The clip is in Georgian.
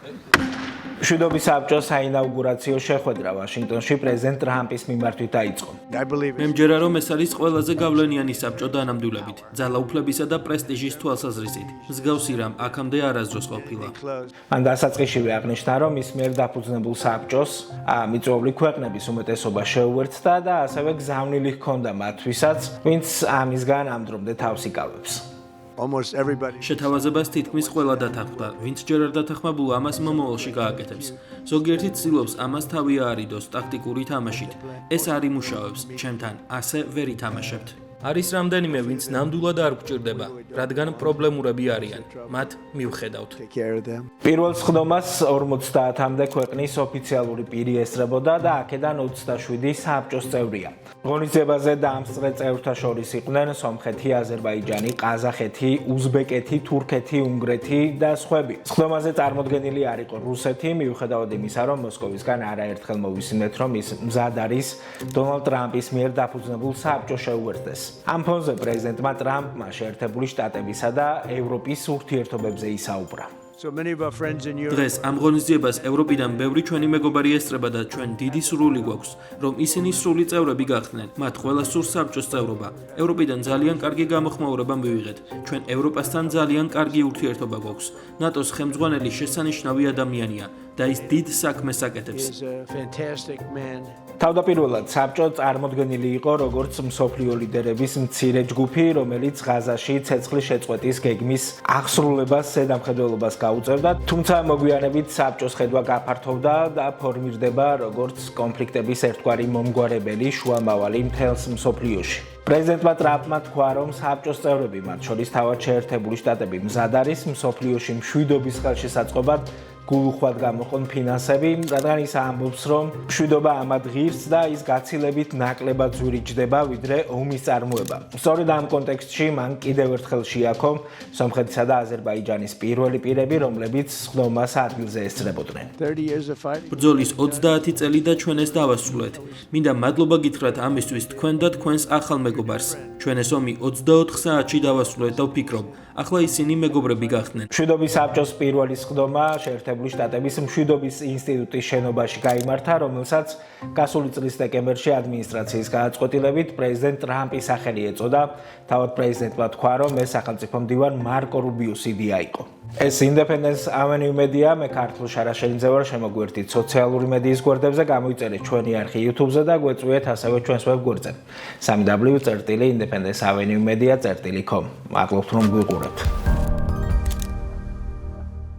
მშვიდობის საბჭოს საინაუგურაციო შეხვედრა ვაშინგტონში პრეზიდენტ ტრამპის მიმართვით დაიწყო. მე მჯერა რომ ეს არის ყველაზე გავლენიანი საბჭო დანამდვილებით, ძალაუფლებისა და პრესტიჟის თვალსაზრისით. მსგავსი რამ აქამდე არასდროს ყოფილა. მან დასაწყისშივე აღნიშნა, რომ ის მიერ დაფუძნებულ საბჭოს მიწვეული ქვეყნების უმეტესობა შეუერთდა და ასევე გზავნილი ჰქონდა მათთვისაც, ვინც ამისგან ამ დრომდე თავს იკავებს. შეთავაზებას თითქმის ყველა დათანხმდა, ვინც ჯერ არ დათანხმებულა ამას მომავალში გააკეთებს. ზოგიერთი ცდილობს ამას თავი აარიდოს ტაქტიკური თამაშით. ეს არ იმუშავებს, ჩემთან ასე ვერ ითამაშებთ. არის რამდენიმე, ვინც ნამდვილად არ გვჭირდება, რადგან პრობლემურები არიან. მათ მივხედავთ. პირველ სხდომას 50-მდე ქვეყნის ოფიციალური პირი ესწრებოდა და აქედან 27 საბჭოს წევრია. ღონისძიებაზე დამსწრე წევრთა შორის იყვნენ სომხეთი, აზერბაიჯანი, ყაზახეთი, უზბეკეთი, თურქეთი, უნგრეთი და სხვები. სხდომაზე წარმოდგენილი არ იყო რუსეთი, მიუხედავად იმისა, რომ მოსკოვისგან არაერთხელ მოვისმინეთ, რომ ის მზად არის დონალდ ტრამპის მიერ დაფუძნებულ საბჭოს შეუერთდეს. ამ ფონზე პრეზიდენტმა ტრამპმა შეერთებული შტატებისა და ევროპის ურთიერთობებზე ისაუბრა. დღეს ამ ღონისძიებას ევროპიდან ბევრი ჩვენი მეგობარი ესწრება და ჩვენ დიდი სურვილი გვაქვს, რომ ისინი სრული წევრები გახდნენ. მათ ყველას სურს საბჭოს წევრობა. ევროპიდან ძალიან კარგი გამოხმაურება მივიღეთ. ჩვენ ევროპასთან ძალიან კარგი ურთიერთობა გვაქვს. ნატოს ხელმძღვანელი შესანიშნავი ადამიანია და ის დიდ საქმეს აკეთებს. თავდაპირველად საბჭო წარმოდგენილი იყო როგორც მსოფლიო ლიდერების მცირე ჯგუფი, რომელიც ღაზაში ცეცხლის შეწყვეტის გეგმის აღსრულებას ზედამხედველობას გაუწევდა, თუმცა მოგვიანებით საბჭოს ხედვა გაფართოვდა და ფორმირდება როგორც კონფლიქტების ერთგვარი მომგვარებელი შუამავალი მთელს მსოფლიოში. პრეზიდენტმა ტრამპმა თქვა, რომ საბჭოს წევრები, მათ შორის თავად შეერთებული შტატები, მზად არის მსოფლიოში მშვიდობის ხელშესაწყობად გულუხვად გამოყონ ფინანსები, რადგან ის ამბობს, რომ მშვიდობა ამად ღირს და ის გაცილებით ნაკლებად ზვირიჭდება, ვიდრე ომის წარმოება. სწორედ ამ კონტექსტში მან კიდევ ერთხელ შეაქო სომხეთისა და აზერბაიჯანის პირველი პირები, რომლებიც სხდომას ადგილზე ესწრებოდნენ. ბრძოლის 30 წელი და ჩვენ ეს დავასრულეთ. მინდა მადლობა გითხრათ ამისთვის თქვენ და თქვენს ახალ მეგობარს. ჩვენ ეს ომი 24 საათში დავასრულეთ და ვფიქრობ, ახლა ისინი მეგობრები გახდნენ. მშვიდობის საბჭოს პირველი სხდომა შეერთებული შტატების მშვიდობის ინსტიტუტის შენობაში გაიმართა, რომელსაც გასული წლის დეკემბერში ადმინისტრაციის გადაწყვეტილებით პრეზიდენტ ტრამპის სახელი ეწოდა. თავად პრეზიდენტმა თქვა, რომ ეს სახელმწიფო მდივან მარკო რუბიოს იდეა იყო. ეს Independence Avenue Media, მე ქართულ შარაშელინძე ვარ, შემოგვერთით სოციალური მედიის გვერდებზე, გამოიწერეთ ჩვენი არხი YouTube-ზე და გვეწვიეთ ასევე ჩვენს ვებგვერდზე www.independenceavenuemedia.com. მადლობთ რომ გვიყურებთ.